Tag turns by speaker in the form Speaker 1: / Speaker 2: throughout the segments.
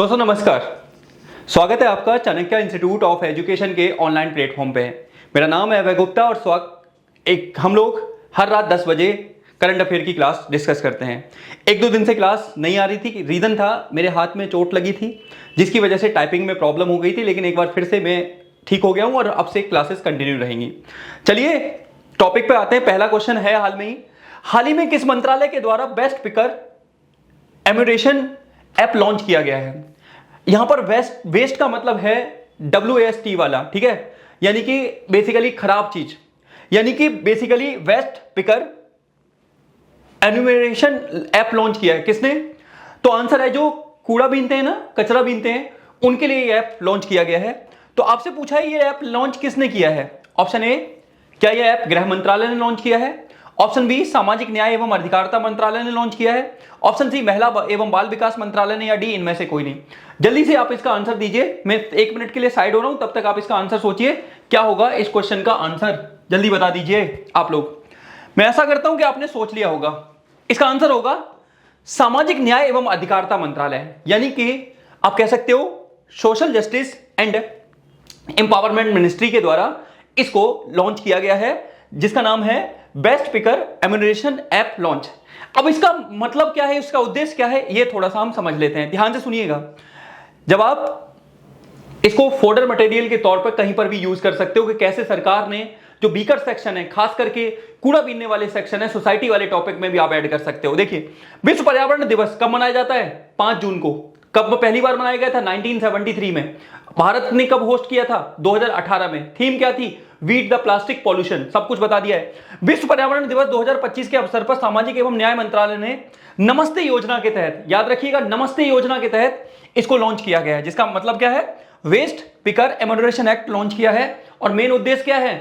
Speaker 1: दोस्तों नमस्कार। स्वागत है आपका चाणक्य इंस्टीट्यूट ऑफ एजुकेशन के ऑनलाइन प्लेटफॉर्म पे। मेरा नाम है अभय गुप्ता और हम लोग हर रात 10 बजे करंट अफेयर की क्लास डिस्कस करते हैं। एक दो दिन से क्लास नहीं आ रही थी, रीज़न था मेरे हाथ में चोट लगी थी जिसकी वजह से टाइपिंग में प्रॉब्लम हो गई थी, लेकिन एक बार फिर से मैं ठीक हो गया हूँ और अब से क्लासेस कंटिन्यू रहेंगी। चलिए टॉपिक पे आते हैं। पहला क्वेश्चन है हाल ही में किस मंत्रालय के द्वारा बेस्ट पिकर एम्यूरेशन ऐप लॉन्च किया गया है। यहां पर वेस्ट का मतलब है WAST वाला, ठीक है, यानी कि बेसिकली खराब चीज, यानी कि basically waste picker enumeration app launch किया है किसने? तो आंसर है जो कूड़ा बीनते हैं ना, कचरा बीनते हैं, उनके लिए ये ऐप लॉन्च किया गया है। तो आपसे पूछा है ये ऐप लॉन्च किसने किया है? ऑप्शन ए, क्या यह ऐप गृह मंत्रालय ने लॉन्च किया है? ऑप्शन बी, सामाजिक न्याय एवं अधिकारिता मंत्रालय ने लॉन्च किया है? ऑप्शन सी, महिला एवं बाल विकास मंत्रालय ने? या डी, इनमें से कोई नहीं? जल्दी से आप इसका आंसर दीजिए। मैं 1 मिनट के लिए साइड हो रहा हूं, तब तक आप इसका आंसर सोचिए क्या होगा इस क्वेश्चन का आंसर। जल्दी बता दीजिए आप लोग। मैं ऐसा करता हूं कि आपने सोच लिया होगा। इसका आंसर होगा सामाजिक न्याय एवं अधिकारिता मंत्रालय, यानी कि आप कह सकते हो social justice and empowerment ministry के द्वारा इसको लॉन्च किया गया है, जिसका नाम है बेस्ट पिकर एम्यूनरेशन ऐप लॉन्च। अब इसका मतलब क्या है, इसका उद्देश्य क्या है, ये थोड़ा सा हम समझ लेते हैं। ध्यान से सुनिएगा। जब आप इसको फोल्डर मटेरियल के तौर पर कहीं पर भी यूज कर सकते हो कि कैसे सरकार ने जो बीकर सेक्शन है, खास करके कूड़ा बीनने वाले सेक्शन है, सोसाइटी वाले टॉपिक में भी आप ऐड कर सकते हो। देखिए, विश्व पर्यावरण दिवस कब मनाया जाता है? 5 जून को। कब पहली बार मनाया गया था? 1973 में। भारत ने कब होस्ट किया था? 2018 में। थीम क्या थी? Beat the plastic pollution. सब कुछ बता दिया है। विश्व पर्यावरण दिवस 2025 के अवसर पर सामाजिक एवं न्याय मंत्रालय ने नमस्ते योजना के तहत, याद रखिएगा, नमस्ते योजना के तहत इसको लॉन्च किया गया है, जिसका मतलब क्या है? वेस्ट पिकर एम्यूनरेशन एक्ट लॉन्च किया है। और मेन उद्देश्य क्या है?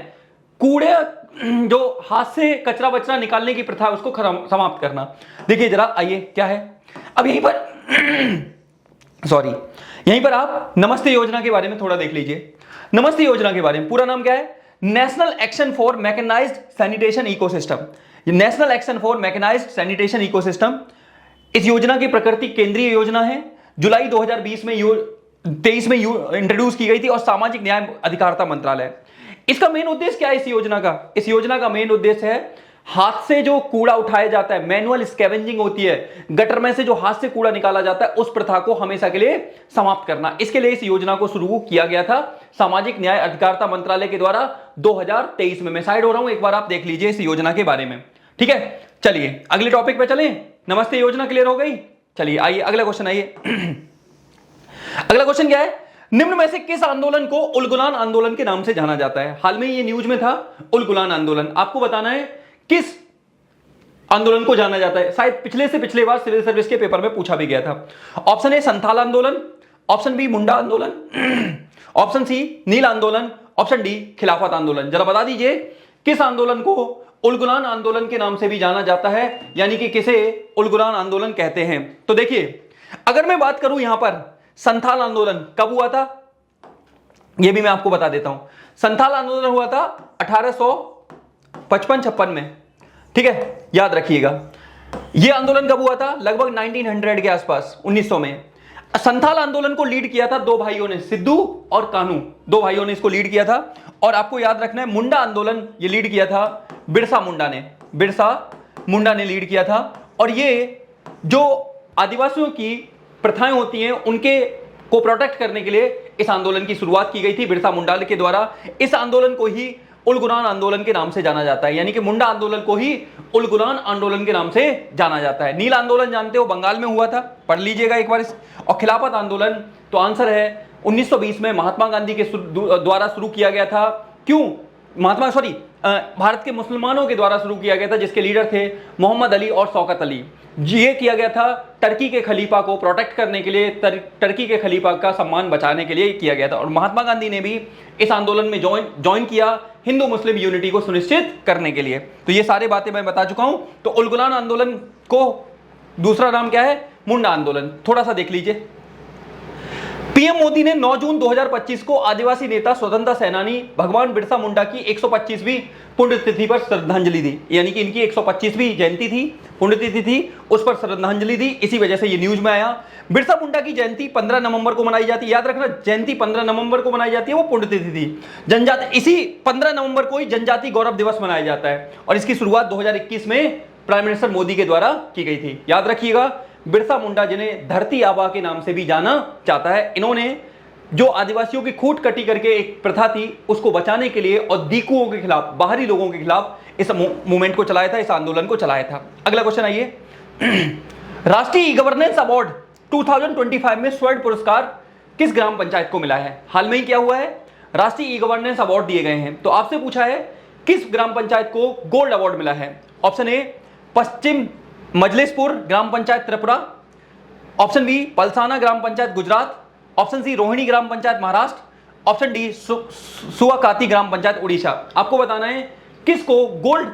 Speaker 1: कूड़े जो हाथ से कचरा बचरा निकालने की प्रथा है उसको समाप्त करना। देखिए जरा, आइए क्या है। अब यहीं पर यहीं पर आप नमस्ते योजना के बारे में थोड़ा देख लीजिए। नमस्ते योजना के बारे में पूरा नाम क्या है? National action for mechanised sanitation ecosystem. National action for mechanised sanitation ecosystem इस योजना की प्रकृति केंद्रीय योजना है। जुलाई 2023 में इंट्रोड्यूस की गई थी और सामाजिक न्याय अधिकारिता मंत्रालय। इसका मेन उद्देश्य क्या है इस योजना का? इस योजना का मेन उद्देश्य है हाथ से जो कूड़ा उठाया जाता है, मैनुअल स्कैवेंजिंग होती है, गटर में से जो हाथ से कूड़ा निकाला जाता है, उस प्रथा को हमेशा के लिए समाप्त करना। इसके लिए इस योजना को शुरू किया गया था सामाजिक न्याय अधिकारिता मंत्रालय के द्वारा 2023 में। मैं साइड हो रहा हूं, एक बार आप देख लीजिए इस योजना के बारे में, ठीक है। चलिए अगले टॉपिक पे चलें। नमस्ते योजना क्लियर हो गई। चलिए आइए अगला क्वेश्चन। आइए अगला क्वेश्चन क्या है? निम्न में से किस आंदोलन को उलगुलान आंदोलन के नाम से जाना जाता है? हाल में ये न्यूज में था, उलगुलान आंदोलन। आपको बताना है किस आंदोलन को जाना जाता है। शायद पिछले बार सिविल सर्विस के पेपर में पूछा भी गया था। ऑप्शन ए, संथाल आंदोलन। ऑप्शन बी, मुंडा आंदोलन। ऑप्शन सी, नील आंदोलन। ऑप्शन डी, खिलाफत आंदोलन। जरा बता दीजिए किस आंदोलन को उलगुलान आंदोलन के नाम से भी जाना जाता है, यानी कि किसे उलगुलान आंदोलन कहते हैं। तो देखिए, अगर मैं बात करूं यहां पर संथाल आंदोलन कब हुआ था, यह भी मैं आपको बता देता हूं। संथाल आंदोलन हुआ था 1855-56 में, ठीक है, याद रखिएगा। यह आंदोलन कब हुआ था? लगभग 1900 के आसपास, 1900 में। संथाल आंदोलन को लीड किया था 2 भाइयों ने, सिद्धू और कान्हू, 2 भाइयों ने इसको लीड किया था। और आपको याद रखना है, मुंडा आंदोलन ये लीड किया था बिरसा मुंडा ने लीड किया था। और ये जो आदिवासियों की प्रथाएं होती हैं उनके को प्रोटेक्ट करने के लिए इस आंदोलन की शुरुआत की गई थी बिरसा मुंडा के द्वारा। इस आंदोलन को ही उलगुलान आंदोलन के नाम से जाना जाता है, यानी कि मुंडा आंदोलन को ही उलगुलान आंदोलन के नाम से जाना जाता है। नील आंदोलन जानते हो, बंगाल में हुआ था, पढ़ लीजिएगा एक बार। और खिलाफत आंदोलन, तो आंसर है 1920 में महात्मा गांधी के द्वारा शुरू किया गया था। क्यों? भारत के मुसलमानों के द्वारा शुरू किया गया था, जिसके लीडर थे मोहम्मद अली और शौकत अली। ये किया गया था टर्की के खलीफा को प्रोटेक्ट करने के लिए, टर्की के खलीफा का सम्मान बचाने के लिए किया गया था। और महात्मा गांधी ने भी इस आंदोलन में ज्वाइन किया हिंदू मुस्लिम यूनिटी को सुनिश्चित करने के लिए। तो ये सारी बातें मैं बता चुका हूं। तो उलगुलान आंदोलन को दूसरा नाम क्या है? मुंडा आंदोलन। थोड़ा सा देख लीजिए। पीएम मोदी ने 9 जून 2025 को आदिवासी नेता स्वतंत्रता सेनानी भगवान बिरसा मुंडा की 125वीं पुण्यतिथि पर श्रद्धांजलि दी, यानी कि इनकी 125वीं जयंती थी, पुण्यतिथि थी, उस पर श्रद्धांजलि दी। इसी वजह से ये न्यूज में आया। बिरसा मुंडा की जयंती 15 नवंबर को मनाई जाती है, याद रखना, जयंती 15 नवंबर को मनाई जाती है, वो पुण्यतिथि थी। जनजाति इसी 15 नवंबर को ही जनजाति गौरव दिवस मनाया जाता है और इसकी शुरुआत 2021 में प्राइम मिनिस्टर मोदी के द्वारा की गई थी। याद रखिएगा, बिरसा मुंडा जिन्हें धरती आबा के नाम से भी जाना जाता है, इन्होंने जो आदिवासियों की खूट कटी करके एक प्रथा थी उसको बचाने के लिए और दीकुओं के खिलाफ, बाहरी लोगों के खिलाफ इस मूवमेंट को चलाया था, इस आंदोलन को चलाया था। अगला क्वेश्चन आइए। राष्ट्रीय ई गवर्नेंस अवार्ड 2025 में स्वर्ण पुरस्कार किस ग्राम पंचायत को मिला है? हाल में ही क्या हुआ है, राष्ट्रीय ई गवर्नेंस अवार्ड दिए गए हैं, तो आपसे पूछा है किस ग्राम पंचायत को गोल्ड अवार्ड मिला है? ऑप्शन ए पश्चिम मजलिसपुर ग्राम पंचायत त्रिपुरा, ऑप्शन बी पलसाना ग्राम पंचायत गुजरात, ऑप्शन सी रोहिणी ग्राम पंचायत महाराष्ट्र, ऑप्शन डी सुआकाती ग्राम पंचायत उड़ीसा। आपको बताना है किसको गोल्ड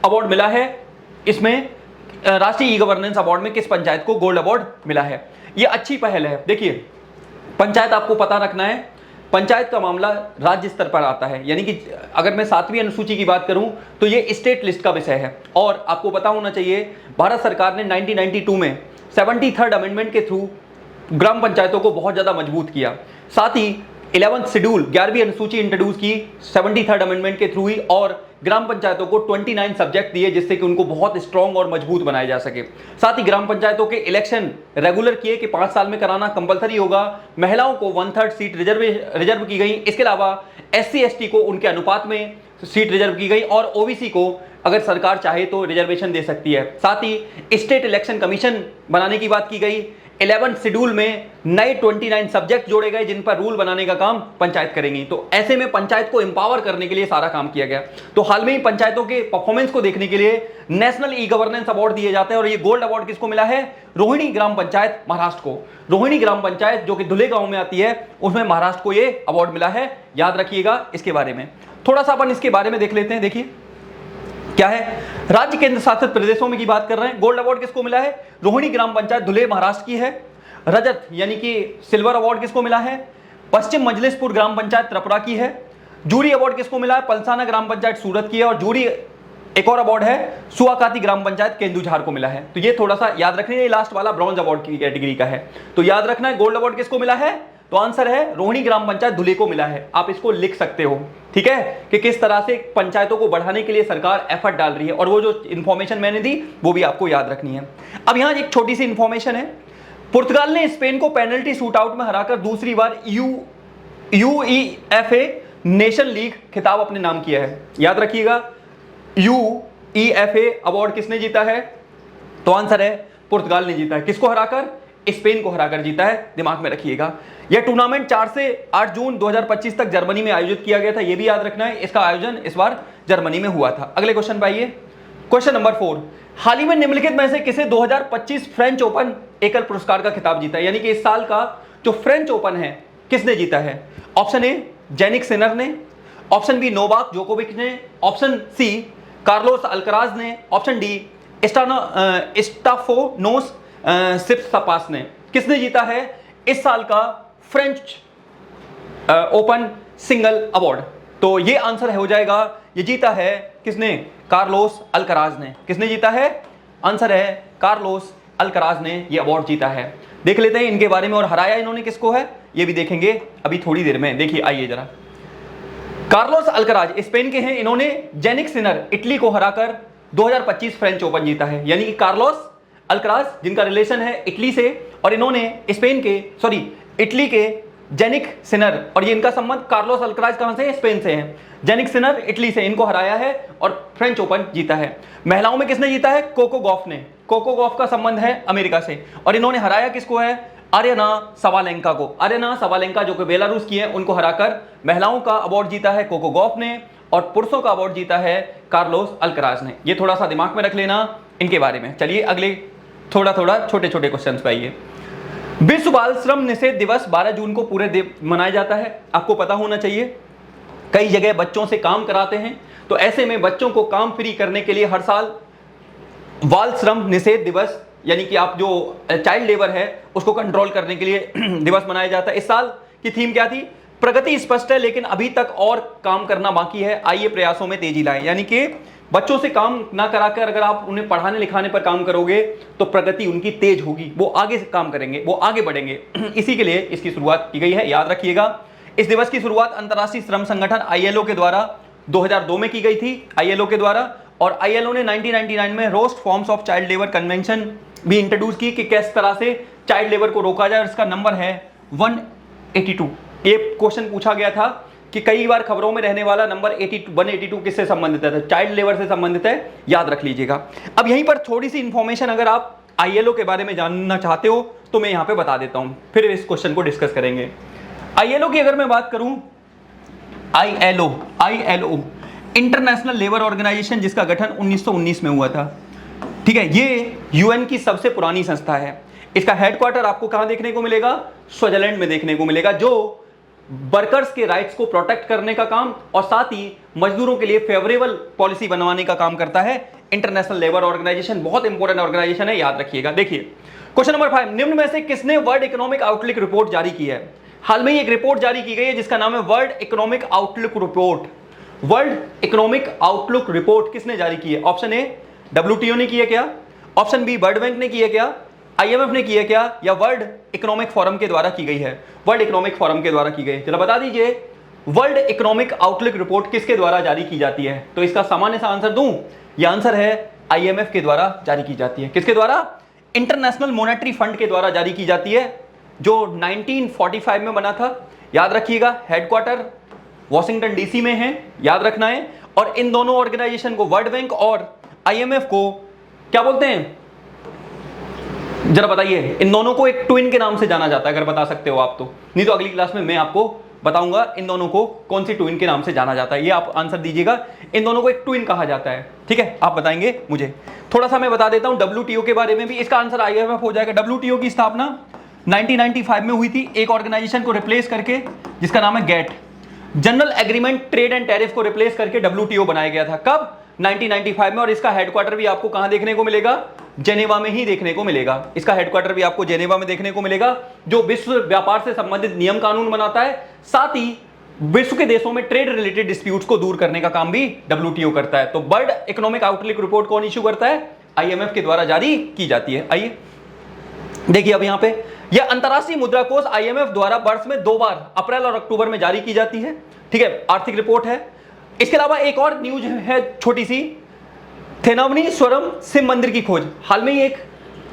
Speaker 1: अवार्ड मिला है, इसमें राष्ट्रीय ई गवर्नेंस अवार्ड में किस पंचायत को गोल्ड अवार्ड मिला है। यह अच्छी पहल है। देखिए, पंचायत आपको पता रखना है, पंचायत का मामला राज्य स्तर पर आता है, यानी कि अगर मैं 7वीं अनुसूची की बात करूं तो ये स्टेट लिस्ट का विषय है। और आपको पता होना चाहिए, भारत सरकार ने 1992 में 73rd अमेंडमेंट के थ्रू ग्राम पंचायतों को बहुत ज़्यादा मजबूत किया। साथ ही 11th शेड्यूल 11वीं अनुसूची इंट्रोड्यूस की 73rd अमेंडमेंट के थ्रू ही, और ग्राम पंचायतों को 29 सब्जेक्ट दिए जिससे कि उनको बहुत स्ट्रॉन्ग और मजबूत बनाया जा सके। साथ ही ग्राम पंचायतों के इलेक्शन रेगुलर किए कि 5 साल में कराना कंपलसरी होगा। महिलाओं को 1/3 सीट रिजर्व की गई। इसके अलावा SC ST को उनके अनुपात में सीट रिजर्व की गई और OBC को अगर सरकार चाहे तो रिजर्वेशन दे सकती है। साथ ही स्टेट इलेक्शन कमीशन बनाने की बात की गई। 11th शेड्यूल में नए 29 सब्जेक्ट जोड़े गए जिन पर रूल बनाने का काम पंचायत करेंगी। तो ऐसे में पंचायत को एम्पावर करने के लिए सारा काम किया गया। तो हाल में ही पंचायतों के परफॉर्मेंस को देखने के लिए नेशनल ई गवर्नेंस अवार्ड दिए जाते हैं और ये गोल्ड अवार्ड किसको मिला है? रोहिणी ग्राम पंचायत महाराष्ट्र को। रोहिणी ग्राम पंचायत जो कि धुले गांव में आती है, उसमें महाराष्ट्र को ये अवार्ड मिला है। याद रखिएगा इसके बारे में। थोड़ा सा अपन इसके बारे में देख लेते हैं। देखिए क्या है, राज्य केंद्र शासित प्रदेशों में की बात कर रहे हैं। गोल्ड अवार्ड किसको मिला है? रोहिणी ग्राम पंचायत धुले महाराष्ट्र की है। रजत यानी कि सिल्वर अवार्ड किसको मिला है? पश्चिम मजलिसपुर ग्राम पंचायत त्रिपुरा की है। जूरी अवार्ड किसको मिला है? पलसाना ग्राम पंचायत सूरत की है। और जूरी एक और अवार्ड है सुआकाती ग्राम पंचायत केंदुझार को मिला है। तो ये थोड़ा सा याद रखना, ये लास्ट वाला ब्रॉन्ज अवार्ड की कैटेगरी का है। तो याद रखना है गोल्ड अवार्ड किसको मिला है? तो आंसर है रोहिणी ग्राम पंचायत धुले को मिला है। आप इसको लिख सकते हो, ठीक है, कि किस तरह से पंचायतों को बढ़ाने के लिए सरकार एफर्ट डाल रही है। और वो जो इंफॉर्मेशन मैंने दी वो भी आपको याद रखनी है। अब यहां एक छोटी सी इंफॉर्मेशन है। पुर्तगाल ने स्पेन को पेनल्टी शूटआउट में हराकर दूसरी बार UEFA नेशन लीग खिताब अपने नाम किया है। याद रखिएगा, UEFA अवार्ड किसने जीता है? तो आंसर है पुर्तगाल ने जीता है। किसको हराकर? स्पेन को हराकर जीता है। दिमाग में रखिएगा। यह टूर्नामेंट 4 से 8 जून 2025 तक जर्मनी में आयोजित किया गया था। यह भी याद रखना है, इसका आयोजन इस बार जर्मनी में हुआ था। अगले क्वेश्चन पे आइए। क्वेश्चन नंबर 4, हाल ही में निम्नलिखित में से किसे 2025 फ्रेंच ओपन एकल पुरस्कार का खिताब जीता है? यानी कि इस साल का जो फ्रेंच ओपन है किसने जीता है? ऑप्शन ए जेनिक सिनर ने, ऑप्शन बी नोवाक जोकोविच ने, ऑप्शन सी कार्लोस अल्कराज ने, ऑप्शन डी स्टाफोनोस सित्सिपास ने। किसने जीता है इस साल का फ्रेंच ओपन सिंगल अवार्ड? तो ये आंसर हो जाएगा, ये जीता है किसने? कार्लोस अल्कराज ने। किसने जीता है? आंसर है कार्लोस अल्कराज ने ये अवार्ड जीता है। देख लेते हैं इनके बारे में, और हराया इन्होंने किसको है ये भी देखेंगे अभी थोड़ी देर में। देखिए आइए जरा। कार्लोस अल्कराज स्पेन के हैं। इन्होंने जेनिक सिनर इटली को हराकर 2025 फ्रेंच ओपन जीता है। यानी कि कार्लोस अल्कराज जिनका रिलेशन है इटली से, और इन्होंने इटली के जेनिक सिनर, और ये इनका संबंध कार्लोस अल्कराज कहां से है? स्पेन से है। जेनिक सिनर इटली से, इनको हराया है और फ्रेंच ओपन जीता है। महिलाओं में किसने जीता है? कोको गॉफ ने। कोको गॉफ का संबंध है अमेरिका से, और इन्होंने हराया किसको है? आर्यना सवालेंका को। आर्यना सवालेंका जो कि बेलारूस की है, उनको हराकर महिलाओं का अवार्ड जीता है कोको गॉफ ने, और पुरुषों का अवार्ड जीता है कार्लोस अल्कराज ने। ये थोड़ा सा दिमाग में रख लेना इनके बारे में। चलिए अगले थोड़ा छोटे छोटे क्वेश्चन पे आइए। विश्व बाल श्रम निषेध दिवस 12 जून को पूरे मनाया जाता है। आपको पता होना चाहिए, कई जगह बच्चों से काम कराते हैं, तो ऐसे में बच्चों को काम फ्री करने के लिए हर साल बाल श्रम निषेध दिवस यानी कि आप जो चाइल्ड लेबर है उसको कंट्रोल करने के लिए दिवस मनाया जाता है। इस साल की थीम क्या थी? प्रगति स्पष्ट है लेकिन अभी तक और काम करना बाकी है, आइए प्रयासों में तेजी लाएं। यानी कि बच्चों से काम ना कराकर अगर आप उन्हें पढ़ाने लिखाने पर काम करोगे तो प्रगति उनकी तेज होगी, वो आगे से काम करेंगे, वो आगे बढ़ेंगे। इसी के लिए इसकी शुरुआत की गई है, याद रखिएगा। इस दिवस की शुरुआत अंतर्राष्ट्रीय श्रम संगठन ILO के द्वारा 2002 में की गई थी, ILO के द्वारा। और ILO ने 1999 में roast forms of child labour convention भी इंट्रोड्यूस की कि किस तरह से चाइल्ड लेबर को रोका जाए। इसका नंबर है 182। ये क्वेश्चन पूछा गया था कि कई बार खबरों में रहने वाला नंबर 182 किससे संबंधित है? तो चाइल्ड लेबर से संबंधित है, याद रख लीजिएगा। अब यहीं पर थोड़ी सी इंफॉर्मेशन अगर आप ILO के बारे में जानना चाहते हो तो मैं यहां पे बता देता हूं, फिर इस क्वेश्चन को डिस्कस करेंगे। ILO की अगर मैं बात करूं, ILO इंटरनेशनल लेबर ऑर्गेनाइजेशन, जिसका गठन 1919 में हुआ था, ठीक है। ये UN की सबसे पुरानी संस्था है। इसका हेडक्वार्टर आपको कहां देखने को मिलेगा? स्विट्जरलैंड में देखने को मिलेगा, जो वर्कर्स के राइट्स को प्रोटेक्ट करने का काम और साथ ही मजदूरों के लिए फेवरेबल पॉलिसी बनवाने का काम करता है। इंटरनेशनल लेबर ऑर्गेनाइजेशन बहुत इंपॉर्टेंट ऑर्गेनाइजेशन है, याद रखिएगा। देखिए क्वेश्चन नंबर 5, निम्न में से किसने वर्ल्ड इकोनॉमिक आउटलुक रिपोर्ट जारी की है? हाल में ही एक रिपोर्ट जारी की गई है जिसका नाम है world economic outlook report. World economic outlook report किसने जारी की है? ऑप्शन ए WTO ने की है क्या? ऑप्शन बी वर्ल्ड बैंक ने की है क्या? IMF ने की है क्या? या वर्ल्ड इकोनॉमिक फोरम के द्वारा की गई है? वर्ल्ड इकोनॉमिक फोरम के द्वारा की गई। चलो बता दीजिए, वर्ल्ड इकोनॉमिक आउटलुक रिपोर्ट किसके द्वारा जारी की जाती है? तो इसका सामान्य सा आंसर दूं, यह आंसर है IMF के द्वारा जारी की जाती है। किसके द्वारा? इंटरनेशनल मॉनेटरी फंड के द्वारा जारी की जाती है, जो 1945 में बना था, याद रखिएगा। हेडक्वार्टर वॉशिंगटन DC में है, याद रखना है। और इन दोनों ऑर्गेनाइजेशन को, वर्ल्ड बैंक और IMF को क्या बोलते हैं? जरा बताइए। इन दोनों को एक ट्विन के नाम से जाना जाता है, अगर बता सकते हो आप तो, नहीं तो अगली क्लास में मैं आपको बताऊंगा इन दोनों को कौन सी ट्विन के नाम से जाना जाता है। ये आप आंसर दीजिएगा, इन दोनों को एक ट्विन कहा जाता है, ठीक है। आप बताएंगे मुझे। थोड़ा सा मैं बता देता हूं WTO के बारे में भी, इसका आंसर IMF हो जाएगा। WTO की स्थापना 1995 में हुई थी, एक ऑर्गेनाइजेशन को रिप्लेस करके, जिसका नाम है GATT, general agreement trade and tariff को रिप्लेस करके WTO बनाया गया था। कब? 1995 में। और इसका हेडक्वार्टर भी आपको कहां देखने को मिलेगा? जेनेवा में ही देखने को मिलेगा। इसका हेडक्वार्टर भी आपको जेनेवा में देखने को मिलेगा, जो विश्व व्यापार से संबंधित नियम कानून बनाता है, साथ ही विश्व के देशों में ट्रेड रिलेटेड डिस्प्यूट्स को दूर करने का काम भी WTO करता है। तो वर्ल्ड इकोनॉमिक आउटलुक रिपोर्ट कौन इशू करता है? IMF के द्वारा जारी की जाती है। आइए देखिए, अब यहां पे यह अंतरराष्ट्रीय मुद्रा कोष IMF द्वारा वर्ष में 2 बार, अप्रैल और अक्टूबर में जारी की जाती है, ठीक है। आर्थिक रिपोर्ट है। इसके अलावा एक और न्यूज है छोटी सी, थेनावनीश्वरम शिव मंदिर की खोज। हाल में ही एक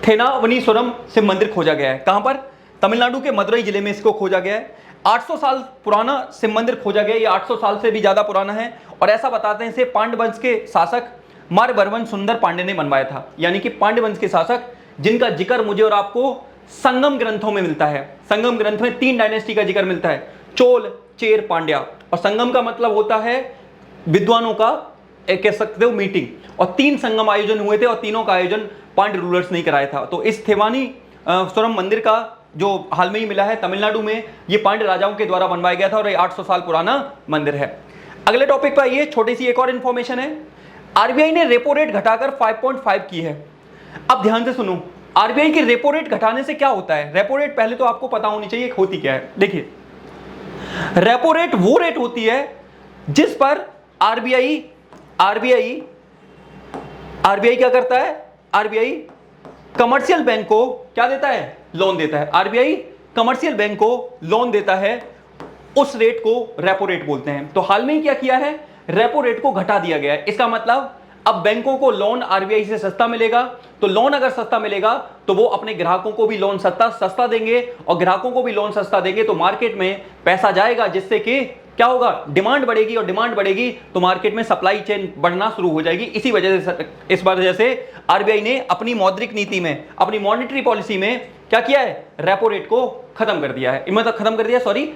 Speaker 1: थेनावनीश्वरम शिव मंदिर खोजा गया है। कहां पर? तमिलनाडु के मदुरई जिले में इसको खोजा गया है। 800 साल पुराना शिव मंदिर खोजा गया। ये 800 साल से भी ज्यादा पुराना है। और ऐसा बताते हैं इसे पांड्य वंश के शासक मारवर्मन सुंदर पांडे ने बनवाया था। यानी कि पांड्य वंश के शासक, जिनका जिक्र मुझे और आपको संगम ग्रंथों में मिलता है। संगम ग्रंथ में 3 डायनेस्टी का जिक्र मिलता है, चोल, चेर, पांड्या। और संगम का मतलब होता है विद्वानों का, कह सकते हो, मीटिंग। और 3 संगम आयोजन हुए थे और तीनों का आयोजन पांड्य रूलर्स ने कराया था। तो इस थेवानीश्वरम मंदिर का जो हाल में ही मिला है तमिलनाडु में, ये पांड्य राजाओं के द्वारा बनवाया गया था और ये 800 साल पुराना मंदिर है। अगले टॉपिक पर आइए, छोटी सी एक और इंफॉर्मेशन है। RBI ने रेपो रेट घटाकर 5.5 की है। अब ध्यान से सुनो, RBI की रेपो रेट घटाने से क्या होता है? रेपो रेट पहले तो आपको पता होनी चाहिए होती क्या है। देखिए, रेपो रेट वो रेट होती है जिस पर RBI क्या करता है? RBI कमर्शियल बैंक को क्या देता है? लोन देता है। RBI कमर्शियल बैंक को लोन देता है, उस रेट को रेपो रेट बोलते हैं। तो हाल में ही क्या किया है? रेपो रेट को घटा दिया गया है। इसका मतलब अब बैंकों को लोन RBI से सस्ता मिलेगा। तो लोन अगर सस्ता मिलेगा तो वो अपने ग्राहकों को भी लोन सस्ता देंगे, और ग्राहकों को भी लोन सस्ता देंगे तो मार्केट में पैसा जाएगा, जिससे कि क्या होगा? डिमांड बढ़ेगी, और डिमांड बढ़ेगी तो मार्केट में सप्लाई चेन बढ़ना शुरू हो जाएगी। इसी वजह से, इस वजह से RBI ने अपनी मौद्रिक नीति में, अपनी मॉनेटरी पॉलिसी में क्या किया है? रेपो रेट को खत्म कर दिया है, मतलब खत्म कर दिया, सॉरी,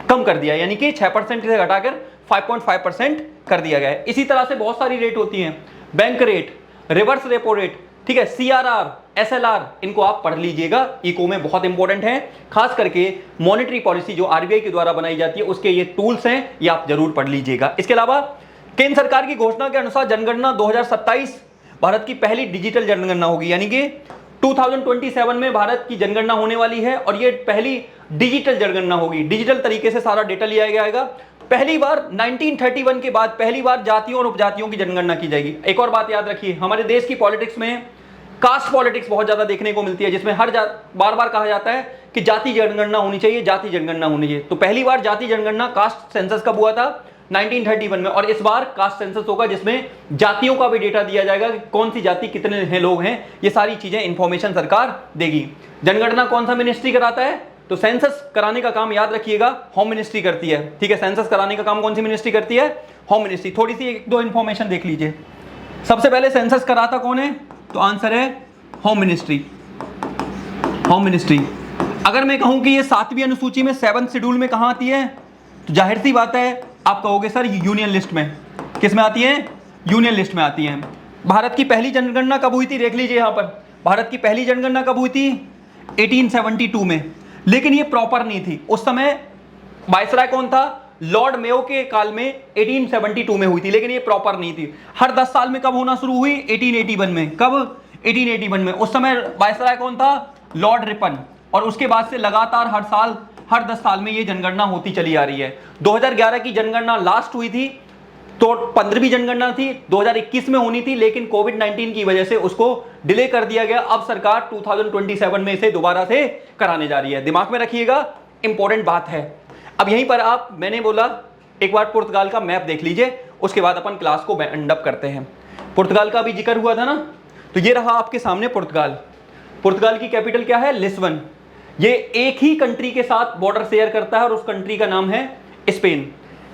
Speaker 1: कम कर दिया। यानी कि 6% से घटाकर 5.5% कर दिया गया है। इसी तरह से बहुत सारी रेट होती हैं, bank rate, reverse repo rate, ठीक है, CRR, SLR, इनको आप पढ़ लीजिएगा, इको में बहुत इंपॉर्टेंट है। खास करके मॉनेटरी पॉलिसी जो RBI के द्वारा बनाई जाती है, उसके ये टूल्स हैं, ये आप जरूर पढ़ लीजिएगा। इसके अलावा केंद्र सरकार की घोषणा के अनुसार जनगणना 2027 भारत की पहली डिजिटल जनगणना होगी। यानी कि 2027 में भारत की जनगणना होने वाली है और ये पहली डिजिटल जनगणना होगी। डिजिटल तरीके से सारा डेटा लिया जाएगा। पहली बार 1931 के बाद पहली बार जातियों और उपजातियों की जनगणना की जाएगी। एक और बात याद रखिए, हमारे देश की पॉलिटिक्स में कास्ट पॉलिटिक्स बहुत ज्यादा देखने को मिलती है, जिसमें हर बार बार कहा जाता है कि जाति जनगणना होनी चाहिए, जाति जनगणना होनी चाहिए। तो पहली बार जाति जनगणना कास्ट सेंसस कब हुआ था? 1931 में। और इस बार कास्ट सेंसस होगा जिसमें जातियों का भी डेटा दिया जाएगा कि कौन सी जाति कितने हैं लोग हैं, ये सारी चीजें इंफॉर्मेशन सरकार देगी। जनगणना कौन सा मिनिस्ट्री कराता है? तो सेंसस कराने का काम याद रखिएगा होम मिनिस्ट्री करती है। ठीक है, सेंसस कराने का काम कौन सी मिनिस्ट्री करती है? Home ministry. थोड़ी सी एक दो इंफॉर्मेशन देख लीजिए। सबसे पहले सेंसस कराता कौन है? तो आंसर है होम मिनिस्ट्री। Home ministry. अगर मैं कहूं कि ये 7वीं अनुसूची में 7th शेड्यूल में कहां आती है, तो जाहिर सी बात है आप कहोगे सर यूनियन लिस्ट में। किस में आती है? यूनियन लिस्ट में आती है। भारत की पहली जनगणना कब हुई थी? देख लीजिए यहां पर, भारत की पहली जनगणना कब हुई थी? 1872 में। लेकिन ये प्रॉपर नहीं थी। उस समय वायसराय कौन था? लॉर्ड मेयो के काल में 1872 में हुई थी, लेकिन ये प्रॉपर नहीं थी। हर 10 साल में कब होना शुरू हुई? 1881 में। कब? 1881 में। उस समय वायसराय कौन था? Lord Ripon. और उसके बाद से लगातार हर साल, हर 10 साल में ये जनगणना होती चली आ रही है। 2011 की जनगणना लास्ट हुई थी, तो 15वीं जनगणना थी, 2021 में होनी थी, लेकिन कोविड-19 की वजह से उसको डिले कर दिया गया। अब सरकार 2027 में इसे दोबारा से कराने जा रही है। दिमाग में रखिएगा, इंपॉर्टेंट बात है। अब यहीं पर आप, मैंने बोला एक बार पुर्तगाल का मैप देख लीजिए, उसके बाद अपन क्लास को एंड अप करते हैं। पुर्तगाल का भी जिक्र हुआ था ना, तो ये रहा आपके सामने पुर्तगाल। पुर्तगाल की कैपिटल क्या है? लिस्बन। ये एक ही कंट्री के साथ बॉर्डर शेयर करता है और उस कंट्री का नाम है स्पेन।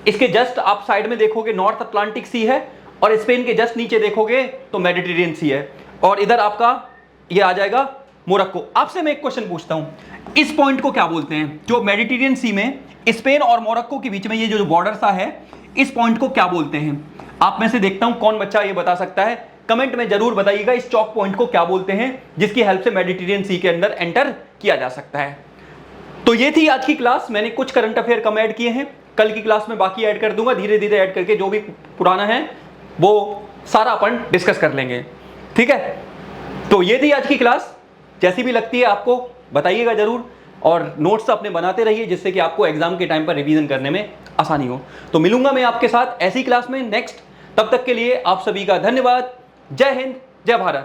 Speaker 1: इसके जस्ट आप साइड में देखोगे नॉर्थ अटलांटिक सी है, और स्पेन के जस्ट नीचे देखोगे तो मेडिटेरियन सी है, और इधर आपका ये आ जाएगा मोरक्को। आपसे मैं एक क्वेश्चन पूछता हूं, इस पॉइंट को क्या बोलते हैं? जो मेडिटेरियन सी में स्पेन और मोरक्को के बीच में ये जो बॉर्डर सा है, इस पॉइंट को क्या बोलते हैं? आप में से देखता हूं कौन बच्चा ये बता सकता है। कमेंट में जरूर बताइएगा इस चौक पॉइंट को क्या बोलते हैं, जिसकी हेल्प से मेडिटेरियन सी के अंदर एंटर किया जा सकता है। तो ये थी आज की क्लास। मैंने कुछ करंट अफेयर कम ऐड किए हैं, कल की क्लास में बाकी ऐड कर दूंगा। धीरे धीरे ऐड करके जो भी पुराना है वो सारा अपन डिस्कस कर लेंगे। ठीक है, तो ये थी आज की क्लास। जैसी भी लगती है आपको बताइएगा जरूर, और नोट्स अपने बनाते रहिए, जिससे कि आपको एग्जाम के टाइम पर रिवीजन करने में आसानी हो। तो मिलूंगा मैं आपके साथ ऐसी क्लास में नेक्स्ट। तब तक के लिए आप सभी का धन्यवाद। जय हिंद, जय भारत।